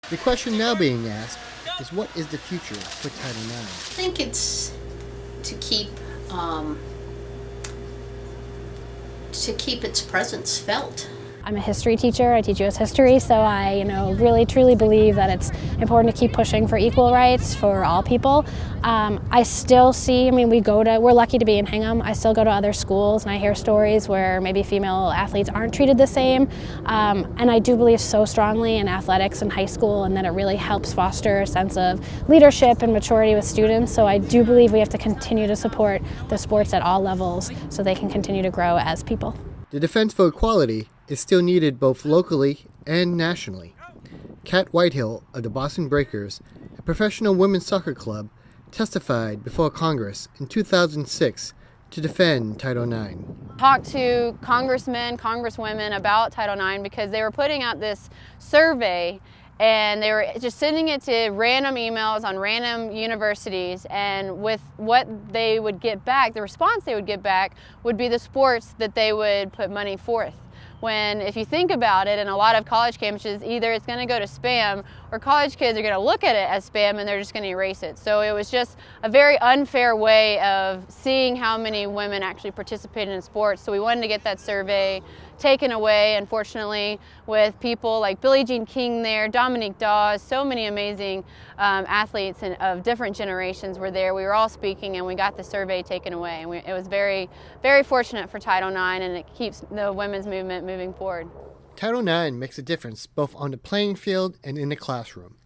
The question now being asked is, what is the future for Title IX? I think it's to keep its presence felt. I'm a history teacher. I teach U.S. history, so I, really truly believe that it's important to keep pushing for equal rights for all people. I still see, we're lucky to be in Hingham. I still go to other schools and I hear stories where maybe female athletes aren't treated the same. And I do believe so strongly in athletics in high school, and that it really helps foster a sense of leadership and maturity with students. So I do believe we have to continue to support the sports at all levels so they can continue to grow as people. The defense for equality is still needed both locally and nationally. Kat Whitehill of the Boston Breakers, a professional women's soccer club, testified before Congress in 2006 to defend Title IX. Talked to congressmen, congresswomen about Title IX because they were putting out this survey and they were just sending it to random emails on random universities, and with what they would get back, the response they would get back would be the sports that they would put money forth. When, if you think about it, in a lot of college campuses, either it's going to go to spam or college kids are going to look at it as spam and they're just going to erase it. So it was just a very unfair way of seeing how many women actually participated in sports. So we wanted to get that survey taken away. Unfortunately, with people like Billie Jean King there, Dominique Dawes, so many amazing athletes of different generations were there. We were all speaking and we got the survey taken away. And it was very, very fortunate for Title IX, and it keeps the women's movement moving forward. Title IX makes a difference both on the playing field and in the classroom.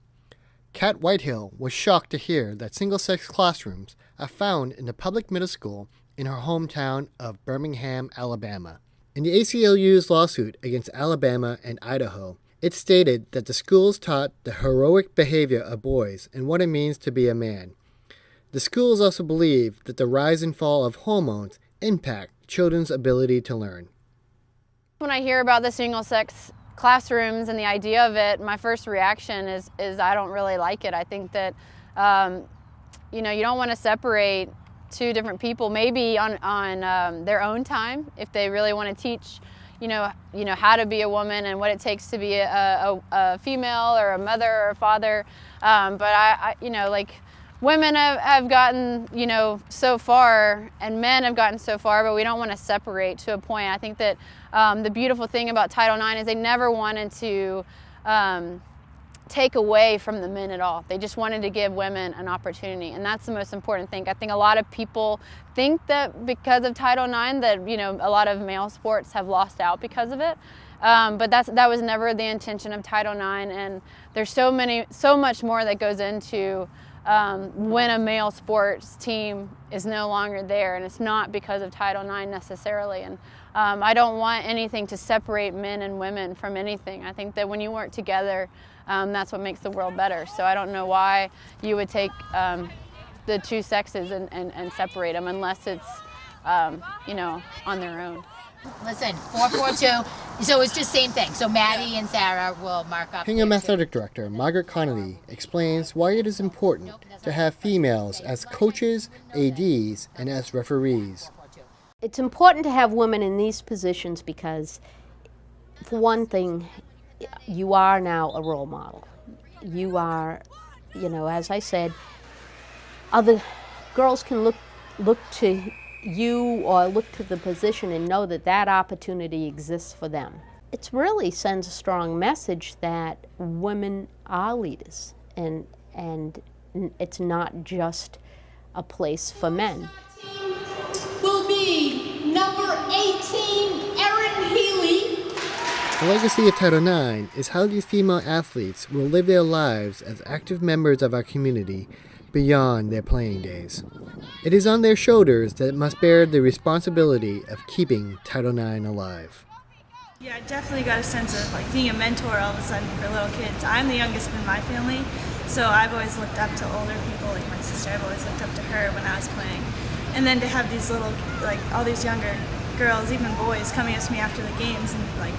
Kat Whitehill was shocked to hear that single-sex classrooms are found in the public middle school in her hometown of Birmingham, Alabama. In the ACLU's lawsuit against Alabama and Idaho, it stated that the schools taught the heroic behavior of boys and what it means to be a man. The schools also believe that the rise and fall of hormones impact children's ability to learn. When I hear about the single-sex classrooms and the idea of it, my first reaction is I don't really like it. I think that you don't want to separate two different people, maybe on their own time, if they really want to teach, how to be a woman and what it takes to be a female or a mother or a father. But I women have gotten, so far, and men have gotten so far, but we don't want to separate to a point. I think that the beautiful thing about Title IX is they never wanted to take away from the men at all. They just wanted to give women an opportunity, and that's the most important thing. I think a lot of people think that because of Title IX that, a lot of male sports have lost out because of it. But that was never the intention of Title IX, and there's so much more that goes into when a male sports team is no longer there, and it's not because of Title IX necessarily. And I don't want anything to separate men and women from anything. I think that when you work together, that's what makes the world better. So I don't know why you would take the two sexes and separate them unless it's, on their own. Listen, 442, so it's just same thing. So Maddie and Sarah will mark up. Hingham Athletic Director Margaret Connolly explains why it is important to have females as coaches, ADs, and as referees. It's important to have women in these positions because, for one thing, you are now a role model. You are, as I said, other girls can look to you or look to the position and know that opportunity exists for them. It really sends a strong message that women are leaders, and it's not just a place for men. Will be number 18, Erin Healy. The legacy of Title IX is how these female athletes will live their lives as active members of our community beyond their playing days. It is on their shoulders that it must bear the responsibility of keeping Title IX alive. Yeah, I definitely got a sense of being a mentor all of a sudden for little kids. I'm the youngest in my family, so I've always looked up to older people, like my sister. I've always looked up to her when I was playing. And then to have these little, all these younger girls, even boys, coming up to me after the games and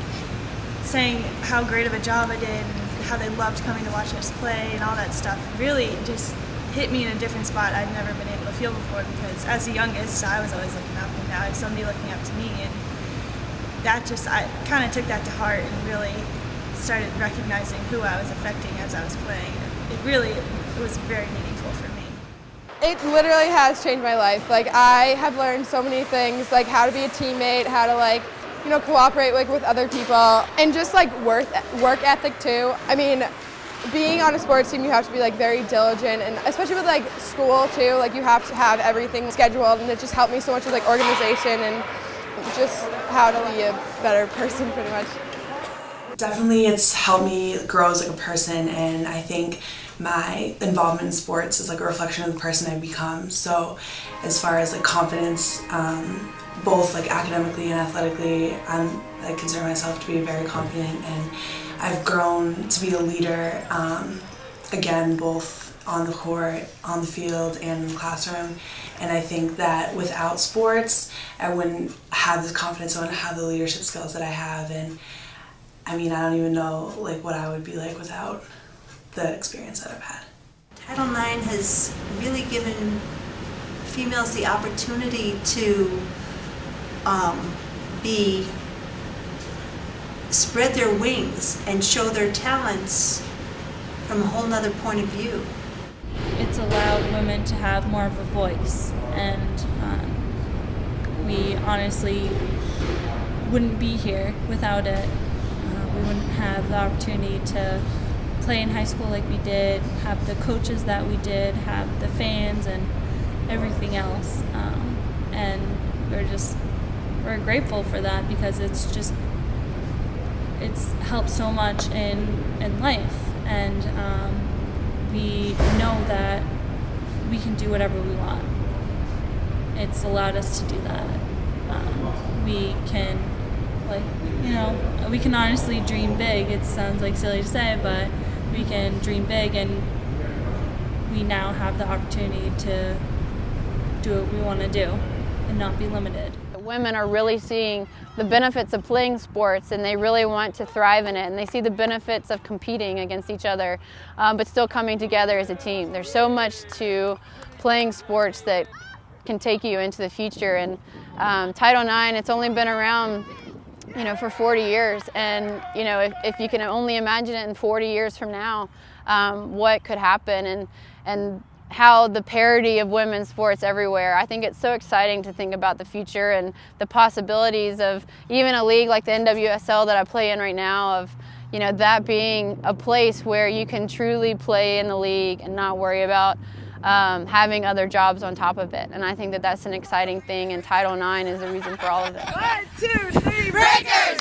saying how great of a job I did and how they loved coming to watch us play and all that stuff really just hit me in a different spot I'd never been able to feel before, because as the youngest, I was always looking up, and now I have somebody looking up to me, and that just, I kind of took that to heart and really started recognizing who I was affecting as I was playing. It was very meaningful for me. It literally has changed my life. Like, I have learned so many things, like how to be a teammate, how to cooperate with other people, and just work ethic too. I mean, being on a sports team, you have to be very diligent, and especially with school too, you have to have everything scheduled, and it just helped me so much with organization and just how to be a better person pretty much. Definitely it's helped me grow as a person, and I think my involvement in sports is a reflection of the person I've become. So as far as confidence, both academically and athletically, I consider myself to be very confident, and I've grown to be a leader, again, both on the court, on the field, and in the classroom. And I think that without sports, I wouldn't have this confidence, I wouldn't have the leadership skills that I have. And I mean, I don't even know what I would be like without the experience that I've had. Title IX has really given females the opportunity to spread their wings and show their talents from a whole nother point of view. It's allowed women to have more of a voice, and we honestly wouldn't be here without it. We wouldn't have the opportunity to play in high school like we did, have the coaches that we did, have the fans and everything else. And we're grateful for that, because it's helped so much in life, and we know that we can do whatever we want. It's allowed us to do that. We can we can honestly dream big. It sounds silly to say, but we can dream big, and we now have the opportunity to do what we want to do and not be limited. Women are really seeing the benefits of playing sports, and they really want to thrive in it, and they see the benefits of competing against each other, but still coming together as a team. There's so much to playing sports that can take you into the future, and Title IX, it's only been around for 40 years, and if you can only imagine it in 40 years from now, what could happen, and how the parity of women's sports everywhere. I think it's so exciting to think about the future and the possibilities of even a league like the NWSL that I play in right now, of that being a place where you can truly play in the league and not worry about having other jobs on top of it. And I think that that's an exciting thing, and Title IX is the reason for all of it. 1, 2, 3, Breakers!